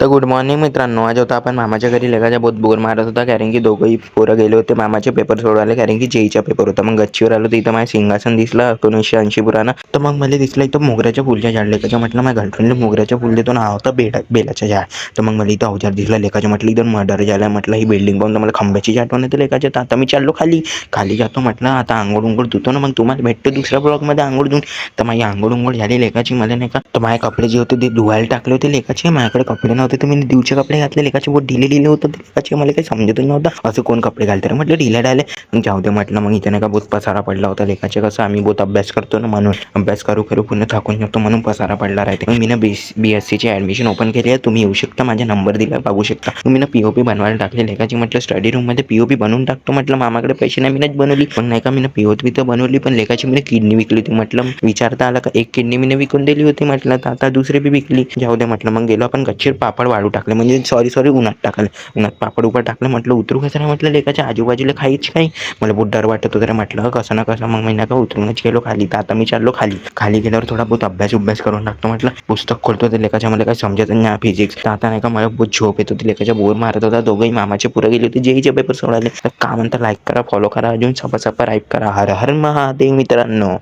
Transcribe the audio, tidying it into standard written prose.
तर good morning मित्रांनो. आज होता आपण मामाच्या घरी लेकाच्या बहुत बोर मारत होता, कारण की दोघंही पोरं गेले होते मामाचे पेपर सोडवायला, कारण की जेईचा पेपर होता. मग गच्चीवर आलो तर इथं माझं सिंहासन दिसलं 1980 पुराणं. तर मग मला दिसलं इथं मोगऱ्याच्या फुलच्या झाड. लेकाच्या म्हटलं माझ्या गर्लफ्रेंडला मोगऱ्याच्या फुल देतो ना, होता बेलाच्या झाड. तर मग मला इथं अवजार दिसला लेकाच्या, म्हटलं इथं मर्डर झाला. म्हटलं ही बिल्डिंग पाहून तर मला खंब्याची आठवण येते लेकाच्या. तर आता मी चाललो खाली जातो. म्हटलं आता आंघोळ धुतो ना, मग तुम्हाला भेटतो दुसऱ्या ब्लॉगमध्ये आंघोळ धुवून. तर माझी आंघोळ झाली लेकाची. मला नाही का, तर माझे कपडे जे होते ते धुवायला टाकले होते लेकाचे. माझ्याकडे कपडे नव्हते तर मी दिवचे कपडे घातले लेकाचे. बहुत ढिले होतं ते लेकाचे. मला काही समजतच नव्हतं असं कोण कपडे घालते रे. म्हटलं ढिले डाले मग जाऊ दे म्हटलं. मग इथे नाही का बहुत पसारा पडला होता लेकाचे. कसं आम्ही बहुत अभ्यास करतो ना, म्हणून अभ्यास करू पुन्हा थाकून जातो, म्हणून पसारा पडला राहते. मग मी ना BSc ॲडमिशन ओपन केली आहे. तुम्ही येऊ शकता, माझा नंबर दिला बघू शकता. मी ना POP बनवायला टाकले लेकाची. म्हटलं स्टडी रूममध्ये POP बनवून टाकतो. म्हटलं मामाकडे पैसे नाही, मीनच बनवली. पण नाही का, मी ना POP तर बनवली, पण लेकाची मी किडनी विकली होती. म्हटलं विचारता आला का, एक किडनी मी विकून दिली होती. म्हटलं तर आता दुसरी बी विकली. जाऊ दे म्हटलं. मग गेलो आपण गच्चीवर पापड वाळू टाकले, म्हणजे सॉरी उन्हात टाकले. उन्हात पापड उपर टाकलं. म्हटलं उतरू कसं नाही, म्हटलं लेकाच्या आजूबाजूला खायची काही. मला बहुत डर वाटत होतं रे. म्हटलं कसं ना कसं मग महिना का उतरूनच गेलो खाली. तर आता मी चाललो खाली गेल्यावर थोडा बहुत अभ्यास करून टाकतो. म्हटलं पुस्तक खोलतो तर लेकाच्या मला काही समजत नाही फिजिक्स. तर आता नाही का मला बहुत झोप येत होती लेकाच्या. बोर मारत होता. दोघंही मामाचे पुरं गेले होते जेईचे पेपर सोडायला. तर का म्हणता, लाईक करा, फॉलो करा, अजून सपा राईप करा. हर हर महादेव मित्रांनो.